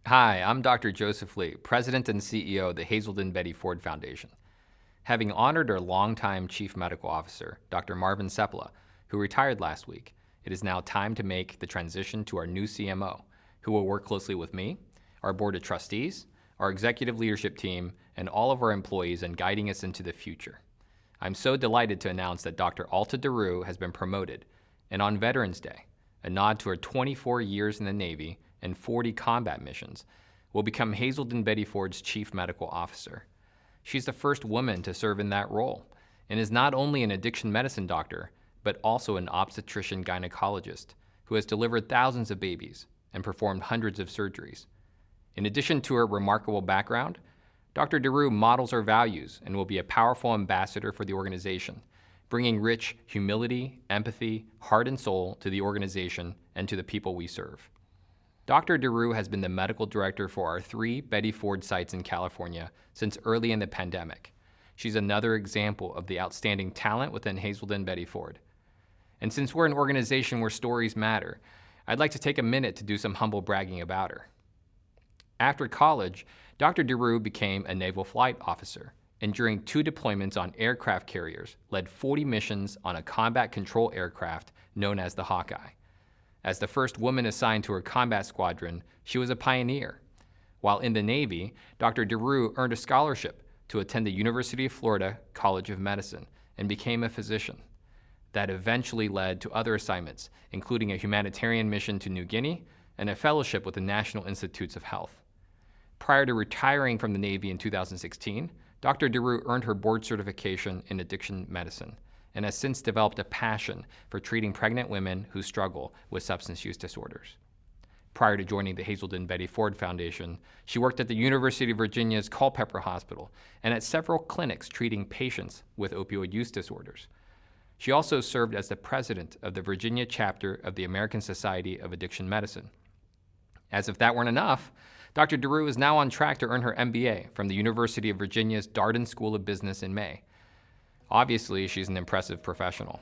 Hi, I'm Dr. Joseph Lee, President and CEO of the Hazelden Betty Ford Foundation. Having honored our longtime Chief Medical Officer, Dr. Marvin Sepula, who retired last week, it is now time to make the transition to our new CMO, who will work closely with me, our Board of Trustees, our executive leadership team, and all of our employees in guiding us into the future. I'm so delighted to announce that Dr. Alta Daru has been promoted, and on Veterans Day, a nod to her 24 years in the Navy and 40 combat missions, will become Hazelden Betty Ford's Chief Medical Officer. She's the first woman to serve in that role and is not only an addiction medicine doctor, but also an obstetrician gynecologist who has delivered thousands of babies and performed hundreds of surgeries. In addition to her remarkable background, Dr. Daru models our values and will be a powerful ambassador for the organization, bringing rich humility, empathy, heart and soul to the organization and to the people we serve. Dr. Daru has been the medical director for our 3 Betty Ford sites in California since early in the pandemic. She's another example of the outstanding talent within Hazelden Betty Ford. And since we're an organization where stories matter, I'd like to take a minute to do some humble bragging about her. After college, Dr. Daru became a naval flight officer, and during 2 deployments on aircraft carriers, led 40 missions on a combat control aircraft known as the Hawkeye. As the first woman assigned to her combat squadron, she was a pioneer. While in the Navy, Dr. Daru earned a scholarship to attend the University of Florida College of Medicine and became a physician. That eventually led to other assignments, including a humanitarian mission to New Guinea and a fellowship with the National Institutes of Health. Prior to retiring from the Navy in 2016, Dr. Daru earned her board certification in addiction medicine and has since developed a passion for treating pregnant women who struggle with substance use disorders. Prior to joining the Hazelden Betty Ford Foundation, she worked at the University of Virginia's Culpeper Hospital and at several clinics treating patients with opioid use disorders. She also served as the president of the Virginia chapter of the American Society of Addiction Medicine. As if that weren't enough, Dr. Daru is now on track to earn her MBA from the University of Virginia's Darden School of Business in May. Obviously, she's an impressive professional,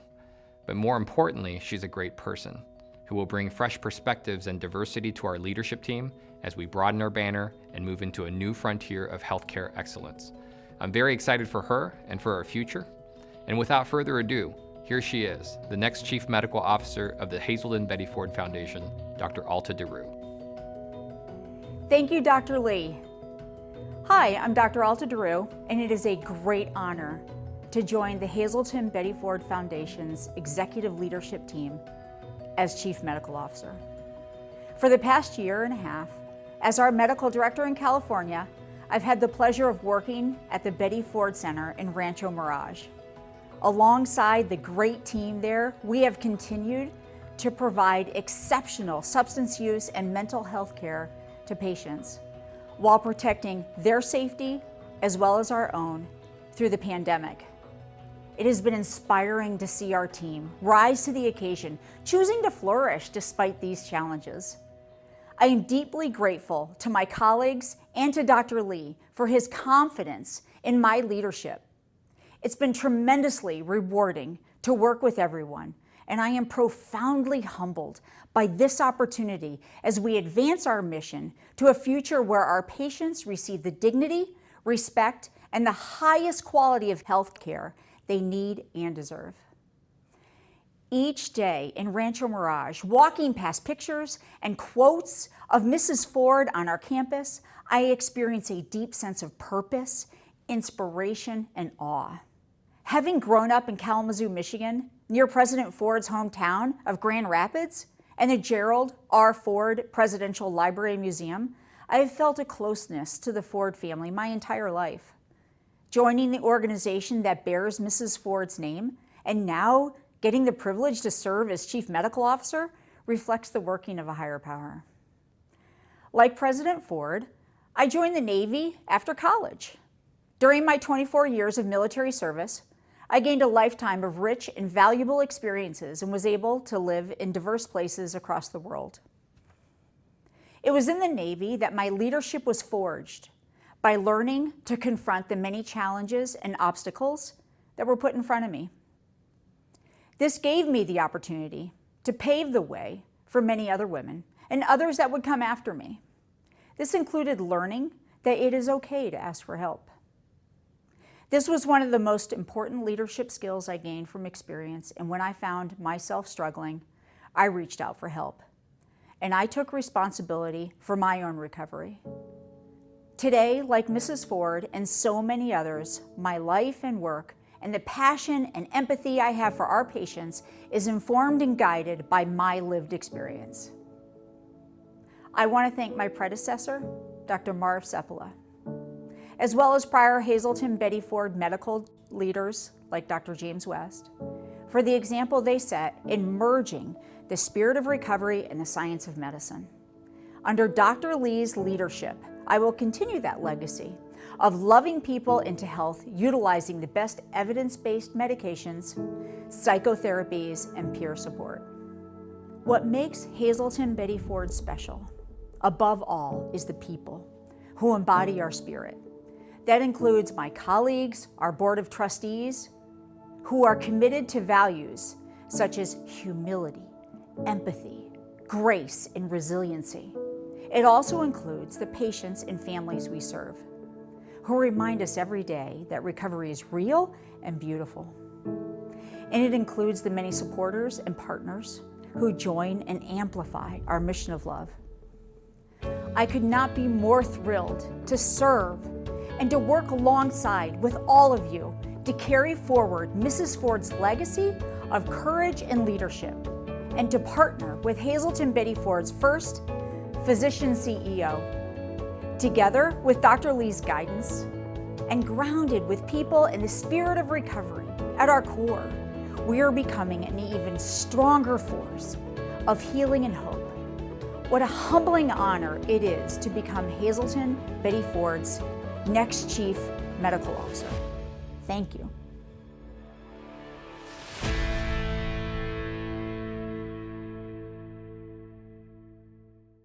but more importantly, she's a great person who will bring fresh perspectives and diversity to our leadership team as we broaden our banner and move into a new frontier of healthcare excellence. I'm very excited for her and for our future. And without further ado, here she is, the next Chief Medical Officer of the Hazelden Betty Ford Foundation, Dr. Alta Daru. Thank you, Dr. Lee. Hi, I'm Dr. Alta Daru, and it is a great honor to join the Hazelden Betty Ford Foundation's executive leadership team as Chief Medical Officer. For the past year and a half, as our medical director in California, I've had the pleasure of working at the Betty Ford Center in Rancho Mirage. Alongside the great team there, we have continued to provide exceptional substance use and mental health care to patients while protecting their safety as well as our own through the pandemic. It has been inspiring to see our team rise to the occasion, choosing to flourish despite these challenges. I am deeply grateful to my colleagues and to Dr. Lee for his confidence in my leadership. It's been tremendously rewarding to work with everyone, and I am profoundly humbled by this opportunity as we advance our mission to a future where our patients receive the dignity, respect, and the highest quality of health care they need and deserve. Each day in Rancho Mirage, walking past pictures and quotes of Mrs. Ford on our campus, I experience a deep sense of purpose, inspiration, and awe. Having grown up in Kalamazoo, Michigan, near President Ford's hometown of Grand Rapids and the Gerald R. Ford Presidential Library and Museum, I have felt a closeness to the Ford family my entire life. Joining the organization that bears Mrs. Ford's name and now getting the privilege to serve as Chief Medical Officer reflects the working of a higher power. Like President Ford, I joined the Navy after college. During my 24 years of military service, I gained a lifetime of rich and valuable experiences and was able to live in diverse places across the world. It was in the Navy that my leadership was forged by learning to confront the many challenges and obstacles that were put in front of me. This gave me the opportunity to pave the way for many other women and others that would come after me. This included learning that it is okay to ask for help. This was one of the most important leadership skills I gained from experience, and when I found myself struggling, I reached out for help. And I took responsibility for my own recovery. Today, like Mrs. Ford and so many others, my life and work and the passion and empathy I have for our patients is informed and guided by my lived experience. I want to thank my predecessor, Dr. Marv Seppala, as well as prior Hazelton Betty Ford medical leaders like Dr. James West, for the example they set in merging the spirit of recovery and the science of medicine. Under Dr. Lee's leadership, I will continue that legacy of loving people into health, utilizing the best evidence-based medications, psychotherapies, and peer support. What makes Hazelton Betty Ford special, above all, is the people who embody our spirit. That includes my colleagues, our board of trustees, who are committed to values such as humility, empathy, grace, and resiliency. It also includes the patients and families we serve, who remind us every day that recovery is real and beautiful. And it includes the many supporters and partners who join and amplify our mission of love. I could not be more thrilled to serve and to work alongside with all of you to carry forward Mrs. Ford's legacy of courage and leadership, and to partner with Hazelton Betty Ford's first physician CEO. Together with Dr. Lee's guidance and grounded with people in the spirit of recovery at our core, we are becoming an even stronger force of healing and hope. What a humbling honor it is to become Hazelton Betty Ford's next Chief Medical Officer. Thank you.